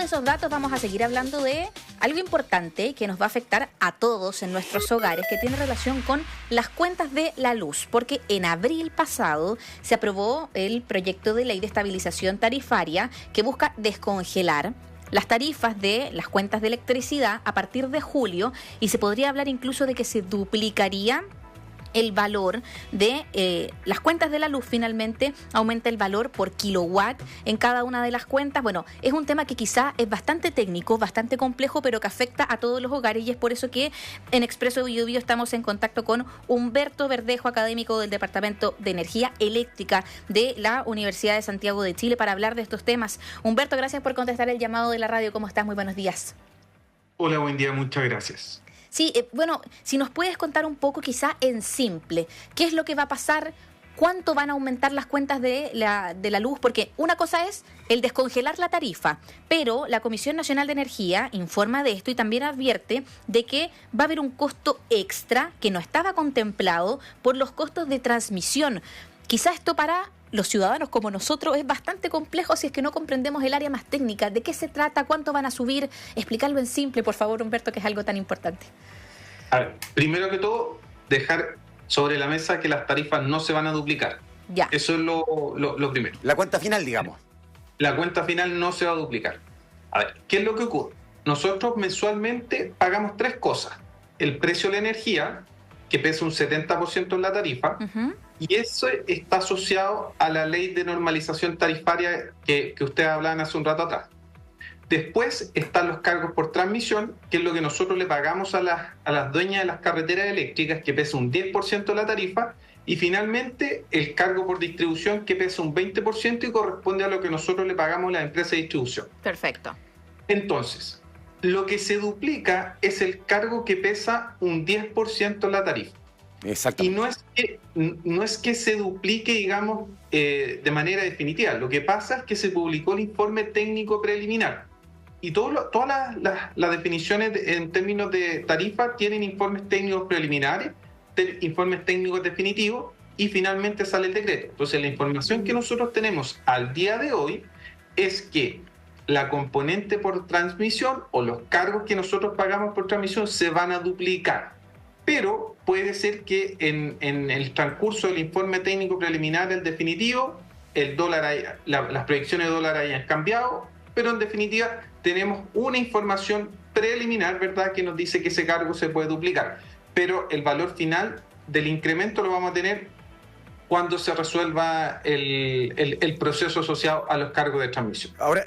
de esos datos vamos a seguir hablando de algo importante que nos va a afectar a todos en nuestros hogares, que tiene relación con las cuentas de la luz, porque en abril pasado se aprobó el proyecto de ley de estabilización tarifaria que busca descongelar las tarifas de las cuentas de electricidad a partir de julio, y se podría hablar incluso de que se duplicaría el valor de las cuentas de la luz. Finalmente aumenta el valor por kilowatt en cada una de las cuentas. Bueno, es un tema que quizá es bastante técnico, bastante complejo, pero que afecta a todos los hogares, y es por eso que en Expreso Biobío estamos en contacto con Humberto Verdejo, académico del Departamento de Energía Eléctrica de la Universidad de Santiago de Chile, para hablar de estos temas. Humberto, gracias por contestar el llamado de la radio. ¿Cómo estás? Muy buenos días. Hola, buen día, muchas gracias. Sí, bueno, si nos puedes contar un poco, quizá en simple, ¿qué es lo que va a pasar? ¿Cuánto van a aumentar las cuentas de la luz? Porque una cosa es el descongelar la tarifa, pero la Comisión Nacional de Energía informa de esto y también advierte de que va a haber un costo extra que no estaba contemplado por los costos de transmisión. Quizá esto para los ciudadanos como nosotros es bastante complejo si es que no comprendemos el área más técnica. ¿De qué se trata? ¿Cuánto van a subir? Explicarlo en simple, por favor, Humberto, que es algo tan importante. A ver, primero que todo, dejar sobre la mesa que las tarifas no se van a duplicar. Ya. Eso es lo primero. La cuenta final, digamos. La cuenta final no se va a duplicar. A ver, ¿qué es lo que ocurre? Nosotros mensualmente pagamos tres cosas. El precio de la energía, que pesa un 70% en la tarifa, y eso está asociado a la ley de normalización tarifaria que ustedes hablaban hace un rato atrás. Después están los cargos por transmisión, que es lo que nosotros le pagamos a las dueñas de las carreteras eléctricas, que pesa un 10% de la tarifa, y finalmente el cargo por distribución, que pesa un 20% y corresponde a lo que nosotros le pagamos a la empresa de distribución. Perfecto. Entonces, lo que se duplica es el cargo que pesa un 10% en la tarifa. Exacto. Y no es que se duplique, digamos, de manera definitiva. Lo que pasa es que se publicó el informe técnico preliminar. Y todas las definiciones en términos de tarifa tienen informes técnicos preliminares, informes técnicos definitivos, y finalmente sale el decreto. Entonces, la información que nosotros tenemos al día de hoy es que la componente por transmisión o los cargos que nosotros pagamos por transmisión se van a duplicar. Pero puede ser que en el transcurso del informe técnico preliminar, el definitivo, el dólar, las proyecciones de dólar hayan cambiado, pero en definitiva tenemos una información preliminar, ¿verdad?, que nos dice que ese cargo se puede duplicar. Pero el valor final del incremento lo vamos a tener cuando se resuelva el proceso asociado a los cargos de transmisión. Ahora,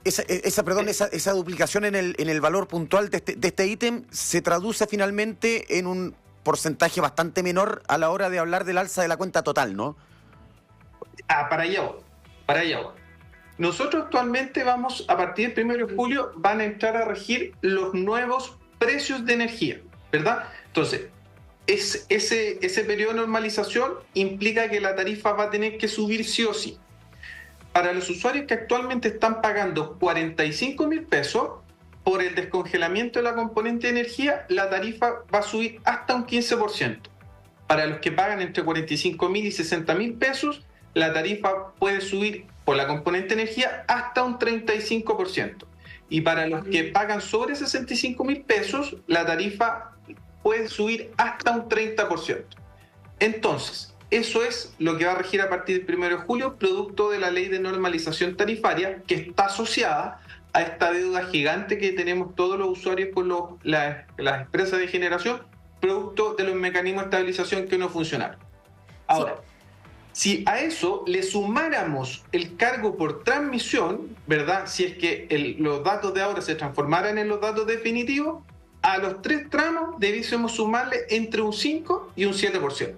esa duplicación en el valor puntual de este ítem se traduce finalmente en un porcentaje bastante menor a la hora de hablar del alza de la cuenta total, ¿no? Para allá voy. Nosotros actualmente a partir del 1 de julio, van a entrar a regir los nuevos precios de energía, ¿verdad? Entonces, ese periodo de normalización implica que la tarifa va a tener que subir sí o sí. Para los usuarios que actualmente están pagando 45.000 pesos por el descongelamiento de la componente de energía, la tarifa va a subir hasta un 15%. Para los que pagan entre 45.000 y 60.000 pesos, la tarifa puede subir por la componente de energía hasta un 35%. Y para los que pagan sobre 65.000 pesos, la tarifa puede subir hasta un 30%. Entonces, eso es lo que va a regir a partir del 1 de julio, producto de la ley de normalización tarifaria, que está asociada a esta deuda gigante que tenemos todos los usuarios con las empresas de generación, producto de los mecanismos de estabilización que no funcionaron. Ahora, si a eso le sumáramos el cargo por transmisión, ¿verdad?, si es que los datos de ahora se transformaran en los datos definitivos, a los tres tramos debiésemos sumarle entre un 5 y un 7%.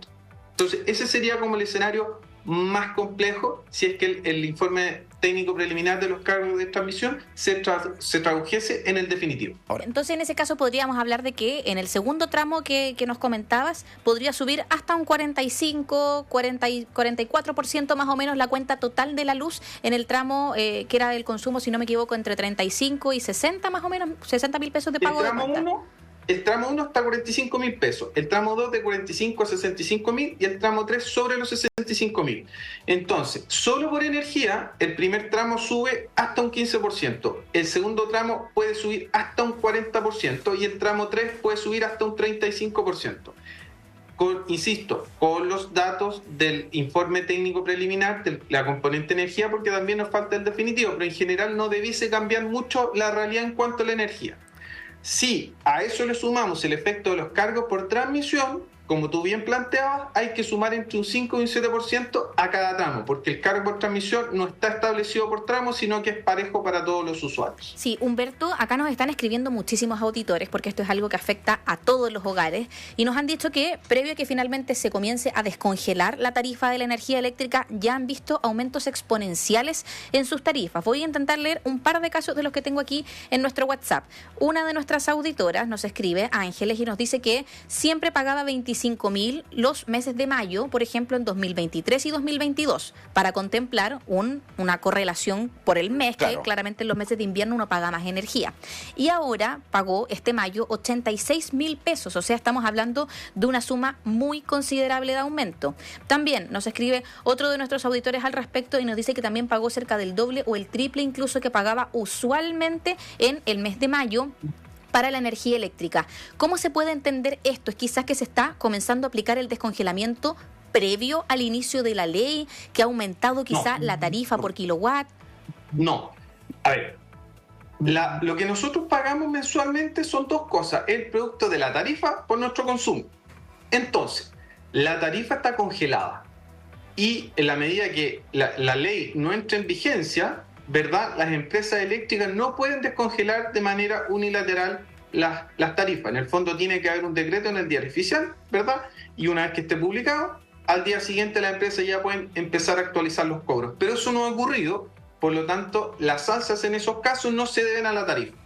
Entonces, ese sería como el escenario más complejo si es que el informe técnico preliminar de los cargos de transmisión se tradujese en el definitivo. Entonces, en ese caso podríamos hablar de que en el segundo tramo que nos comentabas podría subir hasta un 44% más o menos la cuenta total de la luz en el tramo que era el consumo, si no me equivoco, entre 35 y 60 más o menos, 60.000 pesos de pago de cuenta. el tramo 1 está a 45.000 pesos, el tramo 2 de 45 a 65.000 y el tramo 3 sobre los 65.000. Entonces, solo por energía, el primer tramo sube hasta un 15%, el segundo tramo puede subir hasta un 40% y el tramo 3 puede subir hasta un 35%. Insisto, con los datos del informe técnico preliminar de la componente energía, porque también nos falta el definitivo, pero en general no debiese cambiar mucho la realidad en cuanto a la energía. Si a eso le sumamos el efecto de los cargos por transmisión, como tú bien planteabas, hay que sumar entre un 5 y un 7% a cada tramo, porque el cargo por transmisión no está establecido por tramo, sino que es parejo para todos los usuarios. Sí, Humberto, acá nos están escribiendo muchísimos auditores, porque esto es algo que afecta a todos los hogares, y nos han dicho que previo a que finalmente se comience a descongelar la tarifa de la energía eléctrica, ya han visto aumentos exponenciales en sus tarifas. Voy a intentar leer un par de casos de los que tengo aquí en nuestro WhatsApp. Una de nuestras auditoras nos escribe, Ángeles, y nos dice que siempre pagaba 25.000 los meses de mayo, por ejemplo, en 2023 y 2022, para contemplar una correlación por el mes, claro, que claramente en los meses de invierno uno paga más energía. Y ahora pagó este mayo 86.000 pesos, o sea, estamos hablando de una suma muy considerable de aumento. También nos escribe otro de nuestros auditores al respecto y nos dice que también pagó cerca del doble o el triple incluso que pagaba usualmente en el mes de mayo para la energía eléctrica. ¿Cómo se puede entender esto? ¿Es quizás que se está comenzando a aplicar el descongelamiento previo al inicio de la ley, que ha aumentado quizá la tarifa por kilowatt? No. A ver, lo que nosotros pagamos mensualmente son dos cosas: el producto de la tarifa por nuestro consumo. Entonces, la tarifa está congelada y en la medida que la ley no entre en vigencia, ¿verdad?, las empresas eléctricas no pueden descongelar de manera unilateral las tarifas. En el fondo tiene que haber un decreto en el diario oficial, ¿verdad? Y una vez que esté publicado, al día siguiente las empresas ya pueden empezar a actualizar los cobros. Pero eso no ha ocurrido, por lo tanto, las alzas en esos casos no se deben a la tarifa.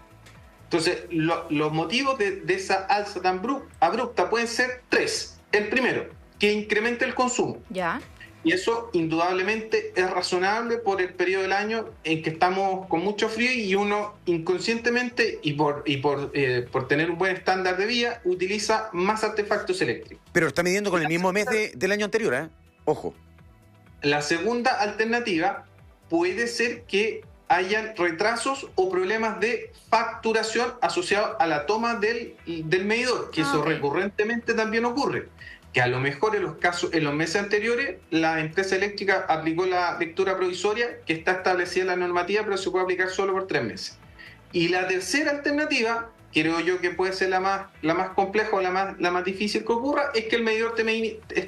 Entonces, los motivos de esa alza tan abrupta pueden ser tres. El primero, que incremente el consumo. Ya. Y eso indudablemente es razonable por el periodo del año en que estamos con mucho frío y uno inconscientemente y por tener un buen estándar de vida utiliza más artefactos eléctricos. Pero está midiendo con el mismo mes del año anterior, ¿eh? Ojo. La segunda alternativa puede ser que hayan retrasos o problemas de facturación asociados a la toma del medidor, que eso recurrentemente también ocurre. Que a lo mejor en los meses anteriores la empresa eléctrica aplicó la lectura provisoria que está establecida en la normativa, pero se puede aplicar solo por 3 meses. Y la tercera alternativa, creo yo que puede ser la más compleja o la más difícil que ocurra, es que el medidor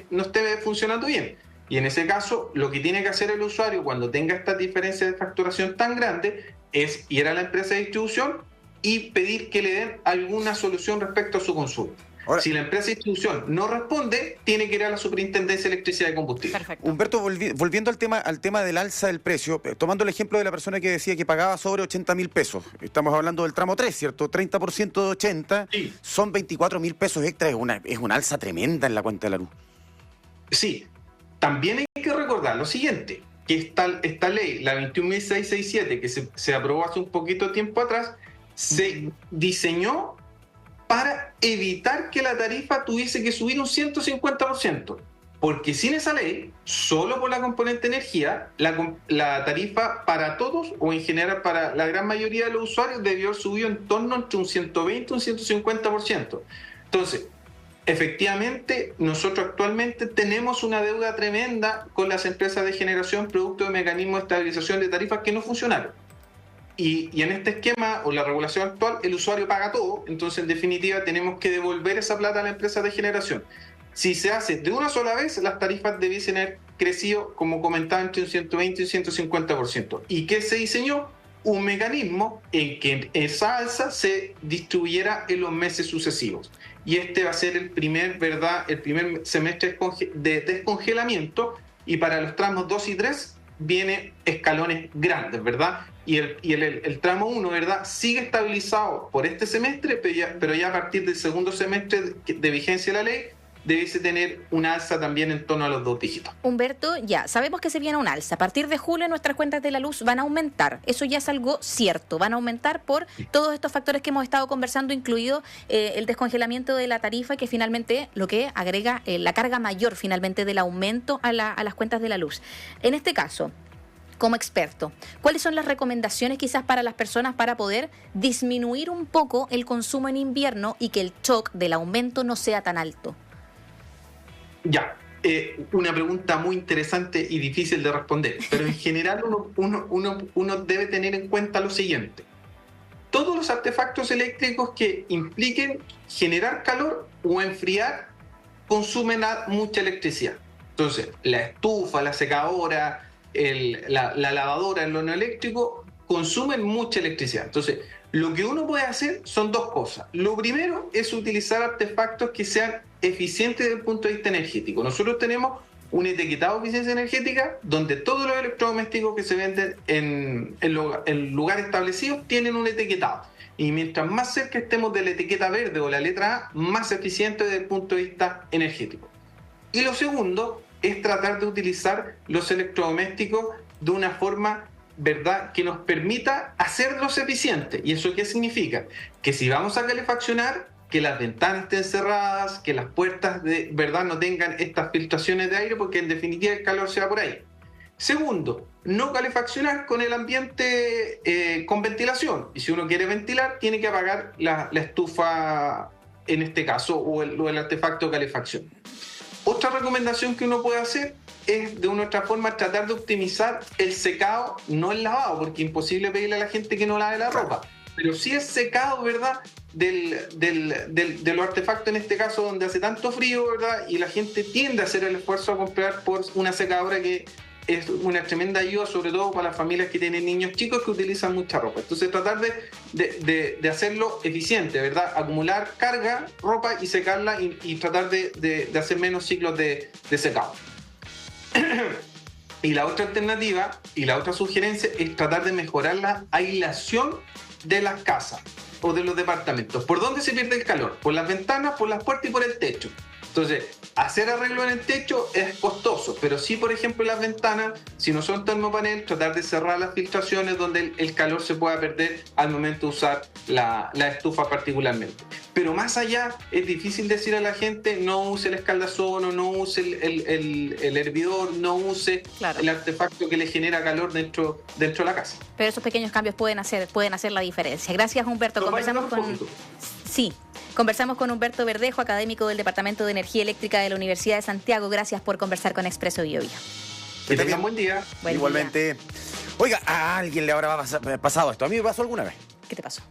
no esté funcionando bien. Y en ese caso, lo que tiene que hacer el usuario cuando tenga esta diferencia de facturación tan grande es ir a la empresa de distribución y pedir que le den alguna solución respecto a su consumo. Ahora, si la empresa de distribución no responde, tiene que ir a la Superintendencia de Electricidad y Combustible. Perfecto. Humberto, volviendo al tema del alza del precio, tomando el ejemplo de la persona que decía que pagaba sobre 80.000 pesos, estamos hablando del tramo 3, ¿cierto? 30% de 80, sí, son 24.000 pesos extra, es una alza tremenda en la cuenta de la luz. Sí, también hay que recordar lo siguiente, que esta ley, la 21.667, que se aprobó hace un poquito de tiempo atrás, se diseñó para evitar que la tarifa tuviese que subir un 150%. Porque sin esa ley, solo por la componente energía, la tarifa para todos, o en general para la gran mayoría de los usuarios, debió haber subido en torno entre un 120 y un 150%. Entonces, efectivamente, nosotros actualmente tenemos una deuda tremenda con las empresas de generación producto de mecanismos de estabilización de tarifas que no funcionaron. Y en este esquema o la regulación actual, el usuario paga todo, entonces en definitiva tenemos que devolver esa plata a la empresa de generación. Si se hace de una sola vez, las tarifas debiesen haber crecido, como comentaba, entre un 120 y un 150%. ¿Y qué se diseñó? Un mecanismo en que esa alza se distribuyera en los meses sucesivos. Y este va a ser el primer semestre de descongelamiento, y para los tramos 2 y 3 viene escalones grandes, ¿verdad? Y el tramo 1, ¿verdad?, sigue estabilizado por este semestre, pero ya a partir del segundo semestre de vigencia de la ley debiese tener una alza también en torno a los 2 dígitos. Humberto, ya sabemos que se viene un alza. A partir de julio nuestras cuentas de la luz van a aumentar. Eso ya es algo cierto. Van a aumentar por todos estos factores que hemos estado conversando, incluido el descongelamiento de la tarifa, que finalmente lo que agrega la carga mayor finalmente del aumento a las cuentas de la luz. En este caso, como experto, ¿cuáles son las recomendaciones quizás para las personas para poder disminuir un poco el consumo en invierno y que el shock del aumento no sea tan alto? Ya, una pregunta muy interesante y difícil de responder, pero en general uno debe tener en cuenta lo siguiente. Todos los artefactos eléctricos que impliquen generar calor o enfriar consumen mucha electricidad. Entonces, la estufa, la secadora, la lavadora, el horno eléctrico consumen mucha electricidad. Entonces, lo que uno puede hacer son 2 cosas. Lo primero es utilizar artefactos que sean eficientes desde el punto de vista energético. Nosotros tenemos un etiquetado de eficiencia energética donde todos los electrodomésticos que se venden en lugares establecidos tienen un etiquetado. Y mientras más cerca estemos de la etiqueta verde o la letra A, más eficiente desde el punto de vista energético. Y lo segundo es tratar de utilizar los electrodomésticos de una forma, ¿verdad?, que nos permita hacerlos eficientes. ¿Y eso qué significa? Que si vamos a calefaccionar, que las ventanas estén cerradas, que las puertas de verdad no tengan estas filtraciones de aire, porque en definitiva el calor se va por ahí. Segundo, no calefaccionar con el ambiente con ventilación. Y si uno quiere ventilar, tiene que apagar la estufa, en este caso, o el artefacto de calefacción. Otra recomendación que uno puede hacer es, de una u otra forma, tratar de optimizar el secado, no el lavado, porque es imposible pedirle a la gente que no lave la ropa, pero sí el secado, ¿verdad?, de los artefactos, en este caso, donde hace tanto frío, ¿verdad?, y la gente tiende a hacer el esfuerzo a comprar por una secadora que es una tremenda ayuda, sobre todo para las familias que tienen niños chicos que utilizan mucha ropa. Entonces, tratar de hacerlo eficiente, ¿verdad? Acumular carga, ropa y secarla y tratar de hacer menos ciclos de secado. Y la otra alternativa y la otra sugerencia es tratar de mejorar la aislación de las casas o de los departamentos. ¿Por dónde se pierde el calor? Por las ventanas, por las puertas y por el techo. Entonces, hacer arreglo en el techo es costoso, pero sí, por ejemplo, las ventanas, si no son termopanel, tratar de cerrar las filtraciones donde el calor se pueda perder al momento de usar la estufa particularmente. Pero más allá, es difícil decir a la gente no use el escaldazón o no use el hervidor, no use el artefacto que le genera calor dentro de la casa. Pero esos pequeños cambios pueden hacer la diferencia. Gracias, Humberto. Conversamos con Humberto Verdejo, académico del Departamento de Energía Eléctrica de la Universidad de Santiago. Gracias por conversar con Expreso Biobío. Que tengan buen día. Igualmente. Oiga, a alguien le habrá pasado esto. A mí me pasó alguna vez. ¿Qué te pasó?